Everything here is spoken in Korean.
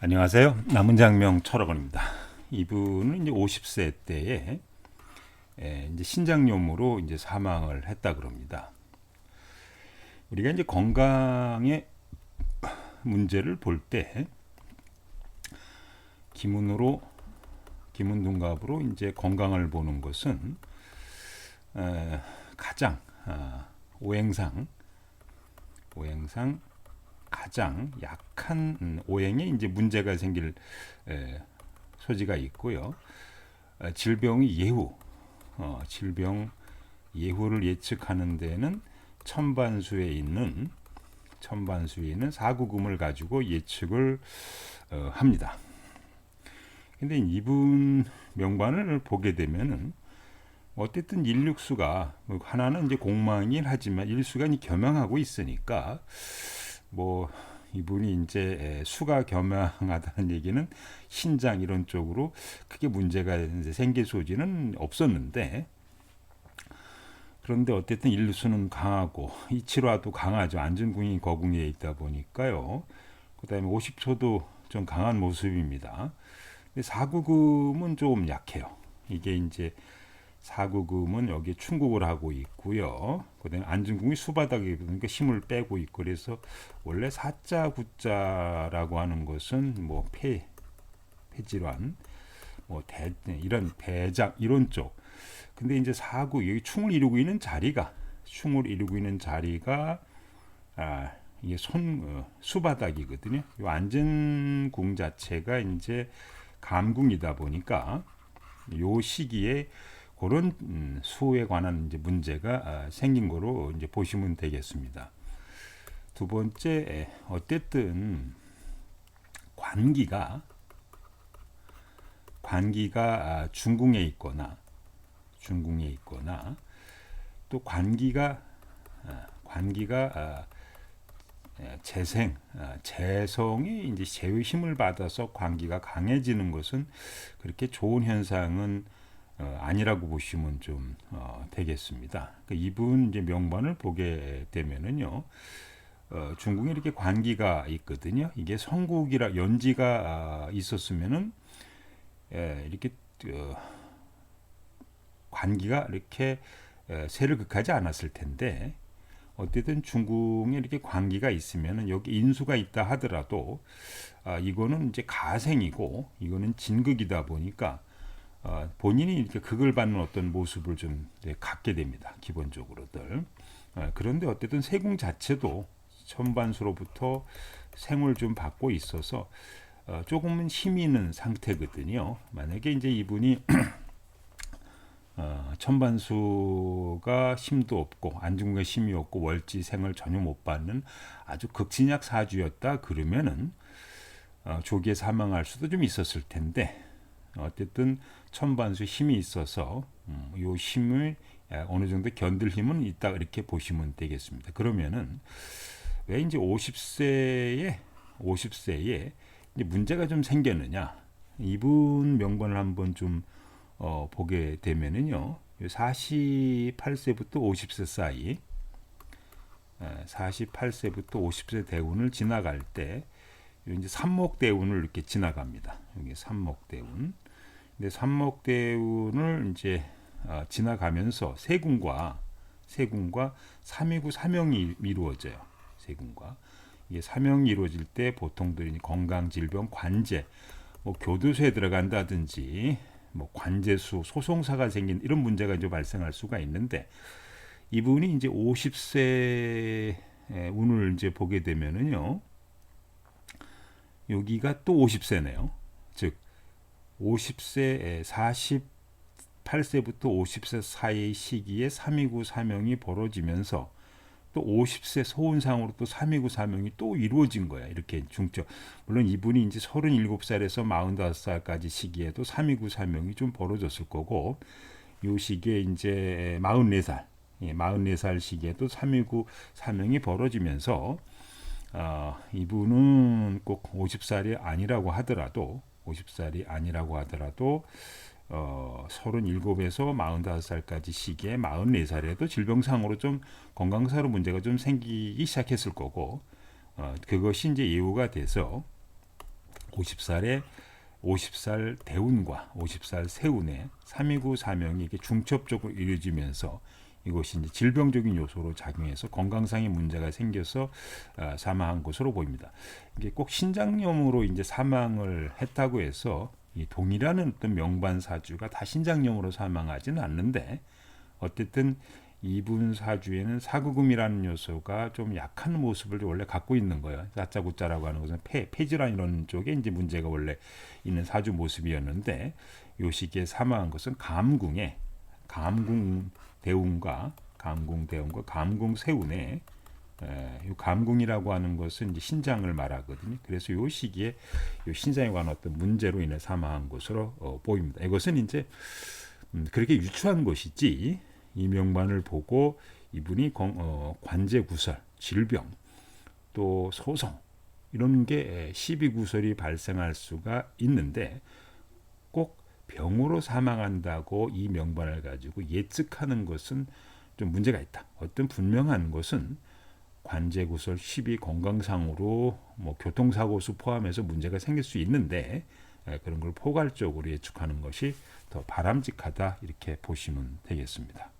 안녕하세요. 남은장명 철학원입니다. 이분은 이제 50세 때에 이제 신장염으로 이제 사망을 했다 그럽니다. 우리가 이제 건강의 문제를 볼 때 기문둔갑으로 이제 건강을 보는 것은 가장 오행상 가장 약한 오행에 이제 문제가 생길 소지가 있고요. 질병의 질병 예후를 예측하는 데는 천반수에 있는 사구금을 가지고 예측을 합니다. 근데 이분 명반을 보게 되면은 어쨌든 일육수가 하나는 이제 공망이긴 하지만 일수가 겸양하고 있으니까 뭐 이분이 이제 수가 겸양하다는 얘기는 신장 이런 쪽으로 크게 문제가 이제 생길 소지는 없었는데, 그런데 어쨌든 일수는 강하고 이칠화도 강하죠. 안전궁이 거궁에 있다 보니까요. 그다음에 50초도 좀 강한 모습입니다. 근데 사구금은 좀 약해요. 이게 이제 사구금은 여기 충국을 하고 있고요. 그다음에 안중궁이 수바닥에 그러니까 힘을 빼고 있고, 그래서 원래 사자 구자라고 하는 것은 뭐 폐질환, 뭐 이런 대장 이런 쪽. 근데 이제 사구 여기 충을 이루고 있는 자리가 이게 수바닥이거든요. 이 안전궁 자체가 이제 감궁이다 보니까 요 시기에 그런 수에 관한 이제 문제가 생긴 거로 이제 보시면 되겠습니다. 두 번째, 어쨌든 관기가 중궁에 있거나 또 관기가 재성이 이제 재의 힘을 받아서 관기가 강해지는 것은 그렇게 좋은 현상은 아니라고 보시면 좀 되겠습니다. 그러니까 이분 이제 명반을 보게 되면은요, 중궁에 이렇게 관기가 있거든요. 이게 성국이라 연지가 있었으면은 이렇게 관기가 이렇게 세를 극하지 않았을 텐데, 어쨌든 중궁에 이렇게 관기가 있으면은 여기 인수가 있다 하더라도 이거는 이제 가생이고 이거는 진극이다 보니까 본인이 이렇게 극을 받는 어떤 모습을 좀 갖게 됩니다. 기본적으로들. 그런데 어쨌든 세궁 자체도 천반수로부터 생을 좀 받고 있어서 조금은 힘이 있는 상태거든요. 만약에 이제 이분이 천반수가 힘도 없고 안중근가 힘이 없고 월지생을 전혀 못 받는 아주 극진약 사주였다 그러면은 조기에 사망할 수도 좀 있었을 텐데, 어쨌든 천반수 힘이 있어서 요 힘을 어느 정도 견딜 힘은 있다 이렇게 보시면 되겠습니다. 그러면은 왜 이제 50세에 이제 문제가 좀 생겼느냐? 이분 명반을 한번 좀 보게 되면은요, 48세부터 50세 사이, 48세부터 50세 대운을 지나갈 때 이제 삼목대운을 이렇게 지나갑니다. 여기 삼목대운. 근데 삼목대운을 이제 지나가면서 세궁과 삼위구 사명이 이루어져요. 세궁과 이게 사명이 이루어질 때 보통들 건강, 질병, 관제, 뭐 교도소에 들어간다든지 뭐 관제수, 소송사가 생긴 이런 문제가 이제 발생할 수가 있는데, 이분이 이제 50세 운을 이제 보게 되면은요, 여기가 또 50세네요. 즉 50세 48세부터 50세 사이의 시기에 삼위구 사명이 벌어지면서 또 50세 소운상으로 또 삼위구 사명이 또 이루어진 거야. 이렇게 중점. 물론 이분이 이제 37살에서 45살까지 시기에도 삼위구 사명이 좀 벌어졌을 거고, 요 시기에 이제 44살, 44살 시기에도 삼위구 사명이 벌어지면서 이분은 꼭 50살이 아니라고 하더라도 37에서 45살까지 시기에 44살에도 질병상으로 좀 건강상으로 문제가 좀 생기기 시작했을 거고, 그것이 이제 이유가 돼서 50살 대운과 50살 세운의 329 사명이 이게 중첩적으로 이루어지면서 이것이 이제 질병적인 요소로 작용해서 건강상의 문제가 생겨서 사망한 것으로 보입니다. 이게 꼭 신장염으로 이제 사망을 했다고 해서 이 동일한 어떤 명반 사주가 다 신장염으로 사망하지는 않는데 어쨌든 이분 사주에는 사구금이라는 요소가 좀 약한 모습을 원래 갖고 있는 거예요. 다짜고짜라고 하는 것은 폐질환 이런 쪽에 이제 문제가 원래 있는 사주 모습이었는데 요 시기에 사망한 것은 감궁 대운과 감궁 세운의 이 감궁이라고 하는 것은 이제 신장을 말하거든요. 그래서 요 시기에 요 신장에 관한 어떤 문제로 인해 사망한 것으로 보입니다. 이것은 이제 그렇게 유추한 것이지 이 명반을 보고 이분이 관제구설, 질병, 또 소송 이런 게 시비구설이 발생할 수가 있는데 꼭 병으로 사망한다고 이 명반을 가지고 예측하는 것은 좀 문제가 있다. 어떤 분명한 것은 관제구설, 시비, 건강상으로 뭐 교통사고수 포함해서 문제가 생길 수 있는데 그런 걸 포괄적으로 예측하는 것이 더 바람직하다 이렇게 보시면 되겠습니다.